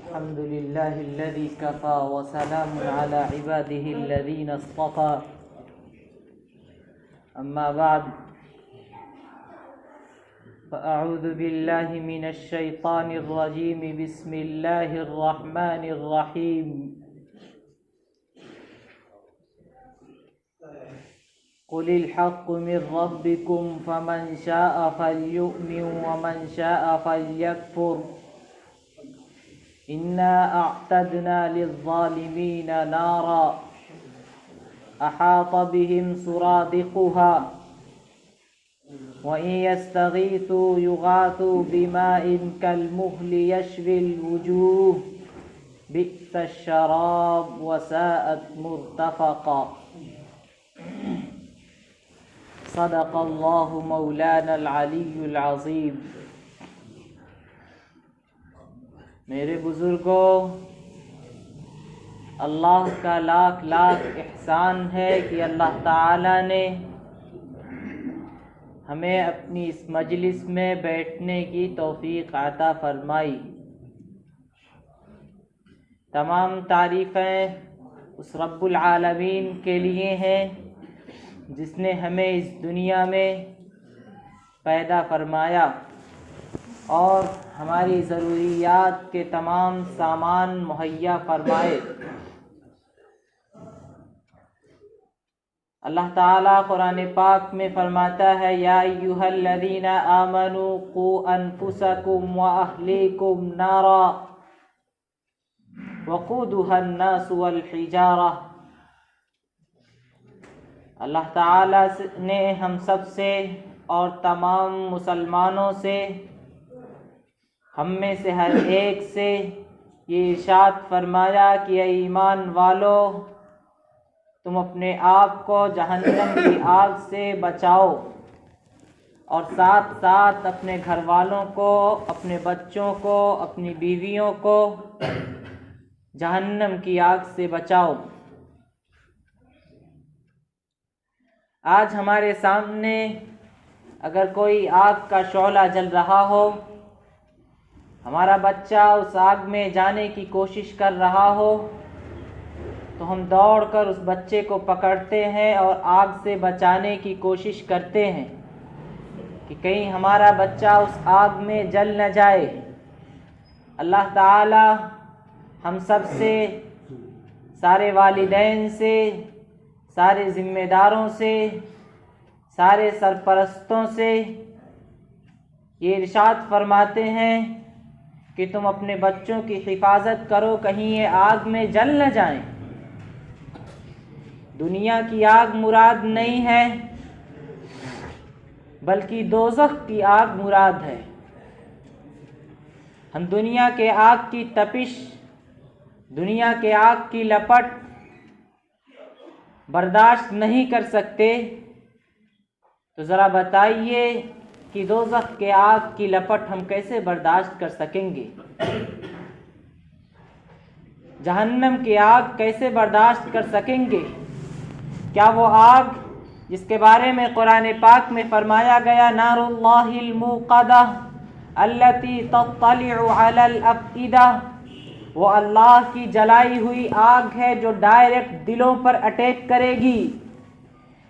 الحمد لله الذي كفى وسلام على عباده الذين اصطفى أما بعد فأعوذ بالله من الشيطان الرجيم بسم الله الرحمن الرحيم قل الحق من ربكم فمن شاء فليؤمن ومن شاء فليكفر إنا أعتدنا للظالمين نارا أحاط بهم سرادقها وإن يستغيثوا يغاثوا بماء كالمهل يشوي الوجوه بئس الشراب وساءت مرتفقا صدق الله مولانا العلی العظیم۔ میرے بزرگوں، اللہ کا لاکھ لاکھ احسان ہے کہ اللہ تعالیٰ نے ہمیں اپنی اس مجلس میں بیٹھنے کی توفیق عطا فرمائی۔ تمام تعریفیں اس رب العالمین کے لیے ہیں جس نے ہمیں اس دنیا میں پیدا فرمایا اور ہماری ضروریات کے تمام سامان مہیا فرمائے۔ اللہ تعالیٰ قرآن پاک میں فرماتا ہے یا ایھا الذین آمنوا قوا انفسکم واہلیکم نارا وقودها الناس والحجارہ۔ اللہ تعالیٰ نے ہم سب سے اور تمام مسلمانوں سے، ہم میں سے ہر ایک سے یہ ارشاد فرمایا کہ اے ایمان والو، تم اپنے آپ کو جہنم کی آگ سے بچاؤ اور ساتھ ساتھ اپنے گھر والوں کو، اپنے بچوں کو، اپنی بیویوں کو جہنم کی آگ سے بچاؤ۔ آج ہمارے سامنے اگر کوئی آگ کا شعلہ جل رہا ہو، ہمارا بچہ اس آگ میں جانے کی کوشش کر رہا ہو، تو ہم دوڑ کر اس بچے کو پکڑتے ہیں اور آگ سے بچانے کی کوشش کرتے ہیں کہ کہیں ہمارا بچہ اس آگ میں جل نہ جائے۔ اللہ تعالی ہم سب سے، سارے والدین سے، سارے ذمہ داروں سے، سارے سرپرستوں سے یہ ارشاد فرماتے ہیں کہ تم اپنے بچوں کی حفاظت کرو، کہیں یہ آگ میں جل نہ جائیں۔ دنیا کی آگ مراد نہیں ہے بلکہ دوزخ کی آگ مراد ہے۔ ہم دنیا کے آگ کی تپش، دنیا کے آگ کی لپٹ برداشت نہیں کر سکتے، تو ذرا بتائیے کہ دوزخ کے آگ کی لپٹ ہم کیسے برداشت کر سکیں گے؟ جہنم کی آگ کیسے برداشت کر سکیں گے؟ کیا وہ آگ جس کے بارے میں قرآن پاک میں فرمایا گیا نار اللہ الموقدہ التی تطلع علی الافئدہ، وہ اللہ کی جلائی ہوئی آگ ہے جو ڈائریکٹ دلوں پر اٹیک کرے گی،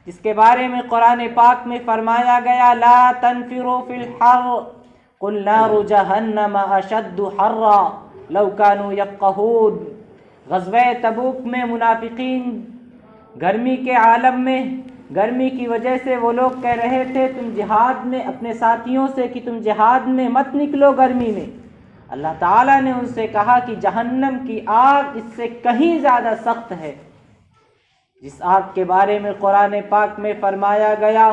جس کے بارے میں قرآن پاک میں فرمایا گیا لا تنفروا فی الحر قل نار جہنم اشد حرا لو کانوا یفقہون۔ غزوہ تبوک میں منافقین گرمی کے عالم میں، گرمی کی وجہ سے وہ لوگ کہہ رہے تھے تم جہاد میں، اپنے ساتھیوں سے کہ تم جہاد میں مت نکلو گرمی میں۔ اللہ تعالیٰ نے ان سے کہا کہ جہنم کی آگ اس سے کہیں زیادہ سخت ہے، جس آگ کے بارے میں قرآن پاک میں فرمایا گیا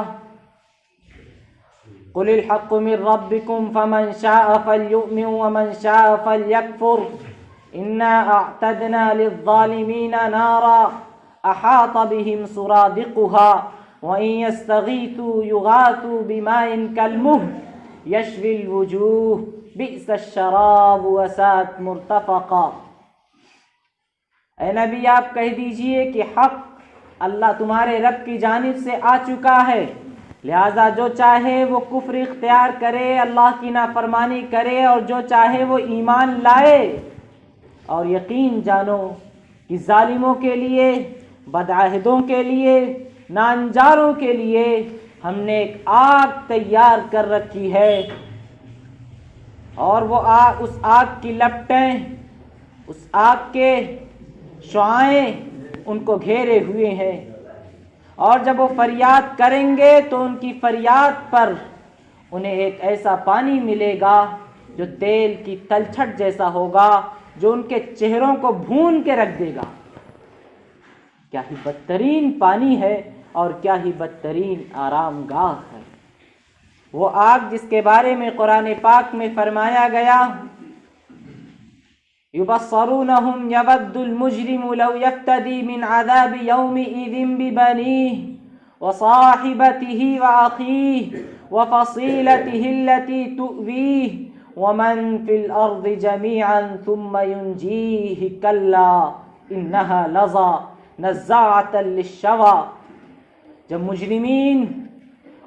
قل الحق من ربکم فمن شاء فلیؤمن ومن شاء فلیکفر انا اعتدنا للظالمین نارا احاط بهم سرادقها وإن يستغيثوا يغاثوا بماء كالمهل يشوي الوجوه بئس الشراب وساءت مرتفقا۔ اے نبی آپ کہہ دیجئے کہ حق اللہ تمہارے رب کی جانب سے آ چکا ہے، لہذا جو چاہے وہ کفر اختیار کرے، اللہ کی نافرمانی کرے، اور جو چاہے وہ ایمان لائے۔ اور یقین جانو کہ ظالموں کے لیے، بدعہدوں کے لیے، نانجاروں کے لیے ہم نے ایک آگ تیار کر رکھی ہے، اور وہ آگ، اس آگ کی لپٹیں، اس آگ کے شعاعیں ان کو گھیرے ہوئے ہیں، اور جب وہ فریاد کریں گے تو ان کی فریاد پر انہیں ایک ایسا پانی ملے گا جو تیل کی تلچھٹ جیسا ہوگا، جو ان کے چہروں کو بھون کے رکھ دے گا۔ کیا ہی بدترین پانی ہے اور کیا ہی بدترین آرام گاہ ہے وہ آگ جس کے بارے میں قرآن پاک میں فرمایا گیا، يبصرونهم يود المجرم لو يفتدي من عذاب يومئذ ببنيه وصاحبته وأخيه وفصيلته التي تؤويه ومن في الأرض جميعا ثم ينجيه كلا إنها لظى نزاعة للشوى۔ جب مجرمین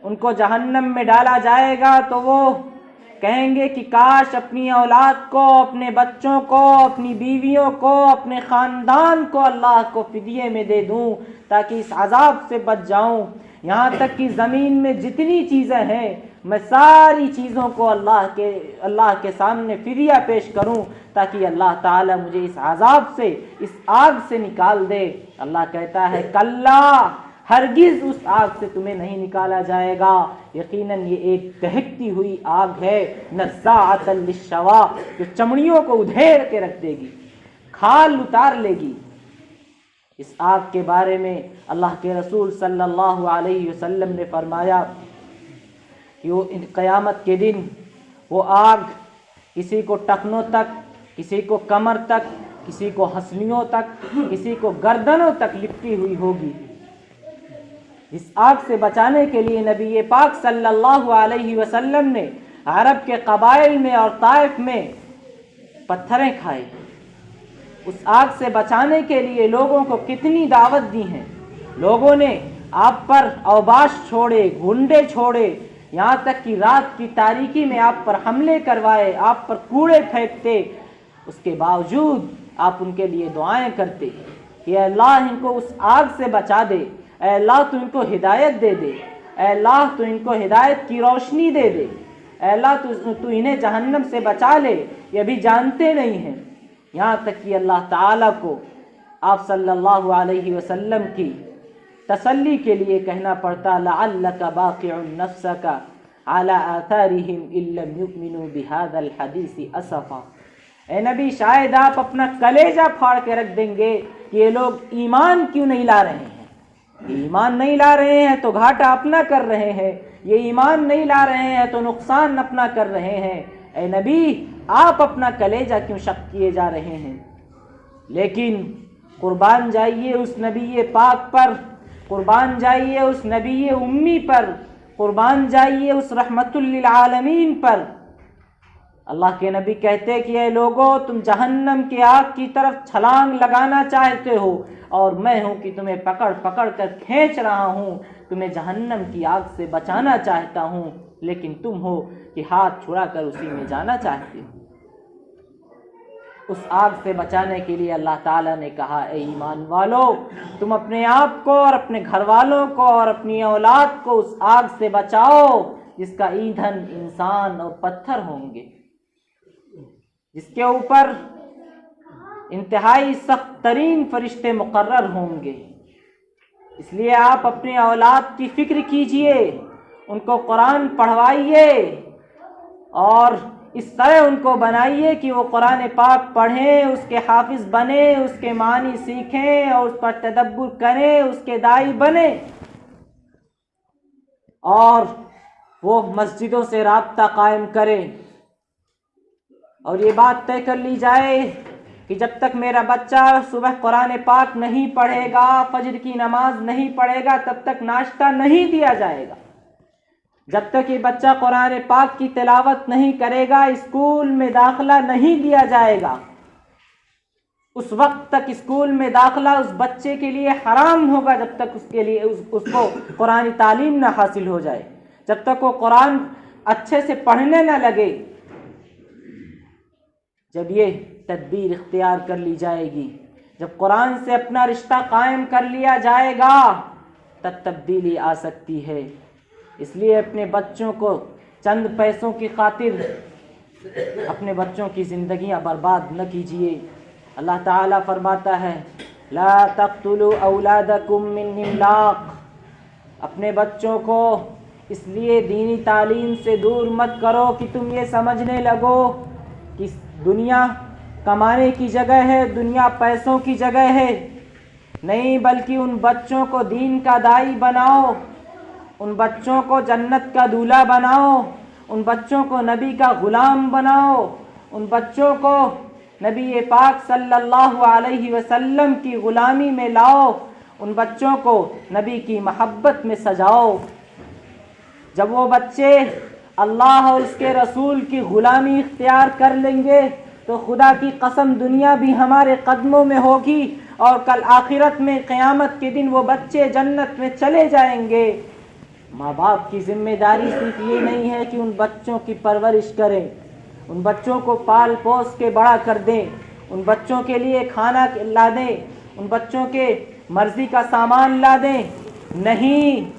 ان کو جہنم میں ڈالا جائے گا تو وہ کہیں گے کہ کاش اپنی اولاد کو، اپنے بچوں کو، اپنی بیویوں کو، اپنے خاندان کو اللہ کو فدیے میں دے دوں تاکہ اس عذاب سے بچ جاؤں۔ یہاں تک کہ زمین میں جتنی چیزیں ہیں میں ساری چیزوں کو اللہ کے سامنے فدیہ پیش کروں تاکہ اللہ تعالیٰ مجھے اس عذاب سے، اس آگ سے نکال دے۔ اللہ کہتا ہے کلا، ہرگز اس آگ سے تمہیں نہیں نکالا جائے گا، یقیناً یہ ایک دہکتی ہوئی آگ ہے، نزاعۃ للشویٰ، جو چمڑیوں کو ادھیڑ کے رکھ دے گی، کھال اتار لے گی۔ اس آگ کے بارے میں اللہ کے رسول صلی اللہ علیہ وسلم نے فرمایا کہ وہ قیامت کے دن وہ آگ کسی کو ٹخنوں تک، کسی کو کمر تک، کسی کو ہنسلیوں تک، کسی کو گردنوں تک لپٹی ہوئی ہوگی۔ اس آگ سے بچانے کے لیے نبی پاک صلی اللہ علیہ وسلم نے عرب کے قبائل میں اور طائف میں پتھریں کھائے۔ اس آگ سے بچانے کے لیے لوگوں کو کتنی دعوت دی ہیں، لوگوں نے آپ پر اوباش چھوڑے، گھنڈے چھوڑے، یہاں تک کہ رات کی تاریکی میں آپ پر حملے کروائے، آپ پر کوڑے پھینکتے، اس کے باوجود آپ ان کے لیے دعائیں کرتے کہ اے اللہ ان کو اس آگ سے بچا دے، اے اللہ تو ان کو ہدایت دے دے، اے اللہ تو ان کو ہدایت کی روشنی دے دے، اے اللہ تو انہیں جہنم سے بچا لے، یہ بھی جانتے نہیں ہیں۔ یہاں تک کہ اللہ تعالیٰ کو آپ صلی اللہ علیہ وسلم کی تسلی کے لیے کہنا پڑتا لعلک باقع نفسک علی آثارہم ان لم یؤمنوا بہذا الحدیث اسفا۔ اے نبی شاید آپ اپنا کلیجہ پھاڑ کے رکھ دیں گے کہ یہ لوگ ایمان کیوں نہیں لا رہے ہیں، یہ ایمان نہیں لا رہے ہیں تو گھاٹا اپنا کر رہے ہیں، یہ ایمان نہیں لا رہے ہیں تو نقصان اپنا کر رہے ہیں، اے نبی آپ اپنا کلیجہ کیوں شق کیے جا رہے ہیں۔ لیکن قربان جائیے اس نبی پاک پر، قربان جائیے اس نبی امی پر، قربان جائیے اس رحمت للعالمین پر۔ اللہ کے نبی کہتے کہ اے لوگو تم جہنم کی آگ کی طرف چھلانگ لگانا چاہتے ہو اور میں ہوں کہ تمہیں پکڑ پکڑ کر کھینچ رہا ہوں، تمہیں جہنم کی آگ سے بچانا چاہتا ہوں، لیکن تم ہو کہ ہاتھ چھڑا کر اسی میں جانا چاہتے ہو۔ اس آگ سے بچانے کے لیے اللہ تعالیٰ نے کہا اے ایمان والو تم اپنے آپ کو اور اپنے گھر والوں کو اور اپنی اولاد کو اس آگ سے بچاؤ جس کا ایندھن انسان اور پتھر ہوں گے، جس کے اوپر انتہائی سخت ترین فرشتے مقرر ہوں گے۔ اس لیے آپ اپنی اولاد کی فکر کیجئے، ان کو قرآن پڑھوائیے اور اس طرح ان کو بنائیے کہ وہ قرآن پاک پڑھیں، اس کے حافظ بنیں، اس کے معنی سیکھیں اور اس پر تدبر کریں، اس کے داعی بنیں، اور وہ مسجدوں سے رابطہ قائم کریں، اور یہ بات طے کر لی جائے کہ جب تک میرا بچہ صبح قرآن پاک نہیں پڑھے گا، فجر کی نماز نہیں پڑھے گا، تب تک ناشتہ نہیں دیا جائے گا۔ جب تک یہ بچہ قرآن پاک کی تلاوت نہیں کرے گا، اسکول میں داخلہ نہیں دیا جائے گا۔ اس وقت تک اسکول میں داخلہ اس بچے کے لیے حرام ہوگا جب تک اس کو قرآن تعلیم نہ حاصل ہو جائے، جب تک وہ قرآن اچھے سے پڑھنے نہ لگے۔ جب یہ تدبیر اختیار کر لی جائے گی، جب قرآن سے اپنا رشتہ قائم کر لیا جائے گا، تب تبدیلی آ سکتی ہے۔ اس لیے اپنے بچوں کو چند پیسوں کی خاطر اپنے بچوں کی زندگیاں برباد نہ کیجیے۔ اللہ تعالیٰ فرماتا ہے لا تقتلوا اولادکم من املاق، اپنے بچوں کو اس لیے دینی تعلیم سے دور مت کرو کہ تم یہ سمجھنے لگو کہ دنیا کمانے کی جگہ ہے، دنیا پیسوں کی جگہ ہے۔ نہیں، بلکہ ان بچوں کو دین کا داعی بناؤ، ان بچوں کو جنت کا دولہا بناؤ، ان بچوں کو نبی کا غلام بناؤ، ان بچوں کو نبی پاک صلی اللہ علیہ وسلم کی غلامی میں لاؤ، ان بچوں کو نبی کی محبت میں سجاؤ۔ جب وہ بچے اللہ اور اس کے رسول کی غلامی اختیار کر لیں گے تو خدا کی قسم دنیا بھی ہمارے قدموں میں ہوگی، اور کل آخرت میں قیامت کے دن وہ بچے جنت میں چلے جائیں گے۔ ماں باپ کی ذمہ داری صرف یہ نہیں ہے کہ ان بچوں کی پرورش کریں، ان بچوں کو پال پوس کے بڑا کر دیں، ان بچوں کے لیے کھانا لا دیں، ان بچوں کے مرضی کا سامان لا دیں۔ نہیں،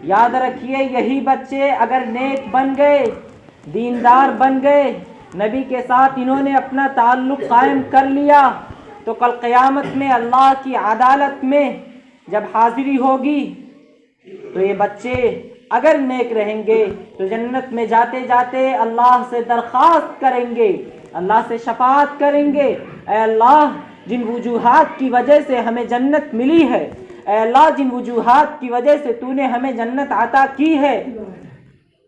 یاد رکھیے یہی بچے اگر نیک بن گئے، دیندار بن گئے، نبی کے ساتھ انہوں نے اپنا تعلق قائم کر لیا، تو کل قیامت میں اللہ کی عدالت میں جب حاضری ہوگی تو یہ بچے اگر نیک رہیں گے تو جنت میں جاتے جاتے اللہ سے درخواست کریں گے، اللہ سے شفاعت کریں گے، اے اللہ جن وجوہات کی وجہ سے ہمیں جنت ملی ہے، اے اللہ جن وجوہات کی وجہ سے تو نے ہمیں جنت عطا کی ہے،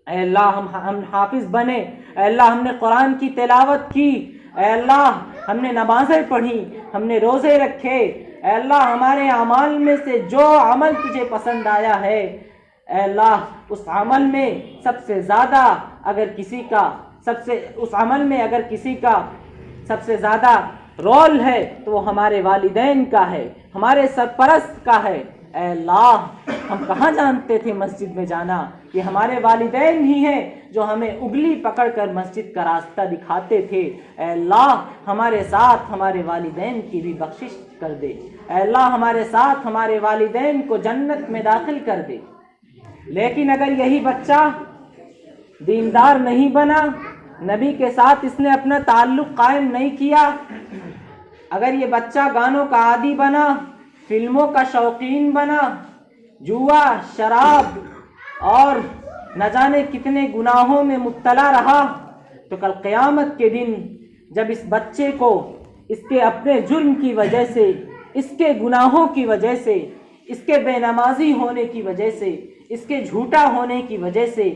اے اللہ ہم حافظ بنے، اے اللہ ہم نے قرآن کی تلاوت کی، اے اللہ ہم نے نمازیں پڑھی، ہم نے روزے رکھے، اے اللہ ہمارے اعمال میں سے جو عمل تجھے پسند آیا ہے، اے اللہ اس عمل میں سب سے زیادہ اگر کسی کا سب سے زیادہ رول ہے تو وہ ہمارے والدین کا ہے، ہمارے سرپرست کا ہے۔ اے اللہ ہم کہاں جانتے تھے مسجد میں جانا، کہ ہمارے والدین ہی ہیں جو ہمیں انگلی پکڑ کر مسجد کا راستہ دکھاتے تھے۔ اے اللہ ہمارے ساتھ ہمارے والدین کی بھی بخشش کر دے، اے اللہ ہمارے ساتھ ہمارے والدین کو جنت میں داخل کر دے۔ لیکن اگر یہی بچہ دیندار نہیں بنا، نبی کے ساتھ اس نے اپنا تعلق قائم نہیں کیا، اگر یہ بچہ گانوں کا عادی بنا، فلموں کا شوقین بنا، جوا، شراب اور نہ جانے کتنے گناہوں میں مبتلا رہا، تو کل قیامت کے دن جب اس بچے کو اس کے اپنے جرم کی وجہ سے، اس کے گناہوں کی وجہ سے، اس کے بے نمازی ہونے کی وجہ سے، اس کے جھوٹا ہونے کی وجہ سے،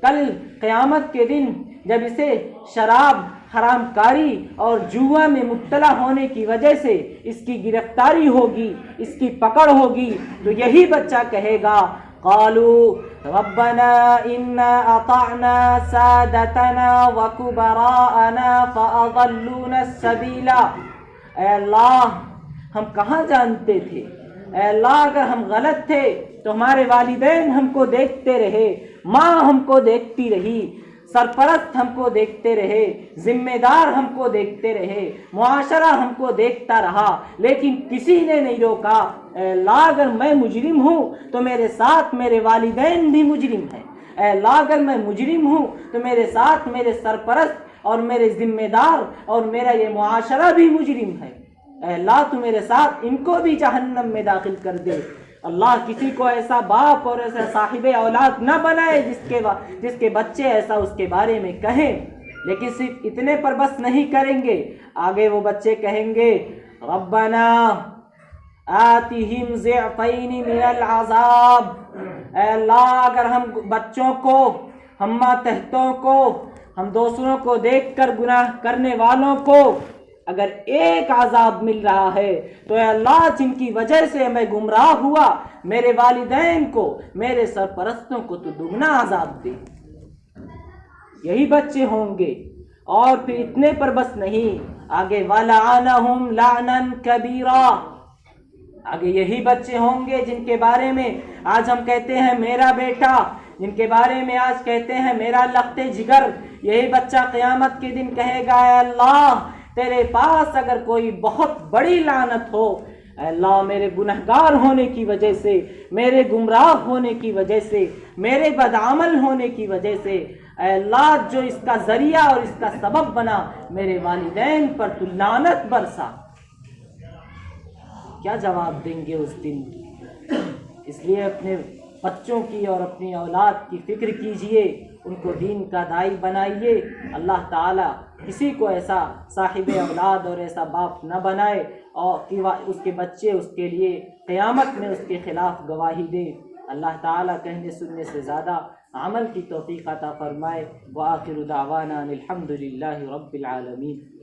کل قیامت کے دن جب اسے شراب، حرام کاری اور جوا میں مبتلا ہونے کی وجہ سے اس کی گرفتاری ہوگی، اس کی پکڑ ہوگی، تو یہی بچہ کہے گا قالوا ربنا انا اطعنا سادتنا وكبراءنا فاضلونا السبيل، اے اللہ ہم کہاں جانتے تھے، اے اللہ اگر ہم غلط تھے تو ہمارے والدین ہم کو دیکھتے رہے، ماں ہم کو دیکھتی رہی، سرپرست ہم کو دیکھتے رہے، ذمہ دار ہم کو دیکھتے رہے، معاشرہ ہم کو دیکھتا رہا، لیکن کسی نے نہیں روکا۔ اے اللہ اگر میں مجرم ہوں تو میرے ساتھ میرے والدین بھی مجرم ہیں، اے اللہ اگر میں مجرم ہوں تو میرے ساتھ میرے سرپرست اور میرے ذمہ دار اور میرا یہ معاشرہ بھی مجرم ہے، اے اللہ تو میرے ساتھ ان کو بھی جہنم میں داخل کر دے۔ اللہ کسی کو ایسا باپ اور ایسا صاحب اولاد نہ بنائے جس کے بچے ایسا اس کے بارے میں کہیں، لیکن صرف اتنے پر بس نہیں کریں گے، آگے وہ بچے کہیں گے ربنا آتِہم ضعفین من العذاب، اے اللہ اگر ہم بچوں کو، ہم ماتحتوں کو، ہم دوسروں کو دیکھ کر گناہ کرنے والوں کو اگر ایک عذاب مل رہا ہے تو اے اللہ جن کی وجہ سے میں گمراہ ہوا، میرے والدین کو، میرے سرپرستوں کو تو دگنا عذاب دے۔ یہی بچے ہوں گے، اور پھر اتنے پر بس نہیں، آگے وَلَعَنَهُمْ لَعْنًا كَبِيرًا، آگے یہی بچے ہوں گے جن کے بارے میں آج ہم کہتے ہیں میرا بیٹا، جن کے بارے میں آج کہتے ہیں میرا لخت جگر، یہی بچہ قیامت کے دن کہے گا اے اللہ تیرے پاس اگر کوئی بہت بڑی لعنت ہو، اے اللہ میرے گنہگار ہونے کی وجہ سے، میرے گمراہ ہونے کی وجہ سے، میرے بدعمل ہونے کی وجہ سے، اے اللہ جو اس کا ذریعہ اور اس کا سبب بنا میرے والدین پر تو لعنت برسا۔ کیا جواب دیں گے اس دن؟ اس لیے اپنے بچوں کی اور اپنی اولاد کی فکر کیجئے، ان کو دین کا داعی بنائیے۔ اللہ تعالیٰ کسی کو ایسا صاحب اولاد اور ایسا باپ نہ بنائے اور کہ اس کے بچے اس کے لیے قیامت میں اس کے خلاف گواہی دے۔ اللہ تعالیٰ کہنے سننے سے زیادہ عمل کی توفیق عطا فرمائے۔ وآخر دعوانا الحمد للہ رب العالمین۔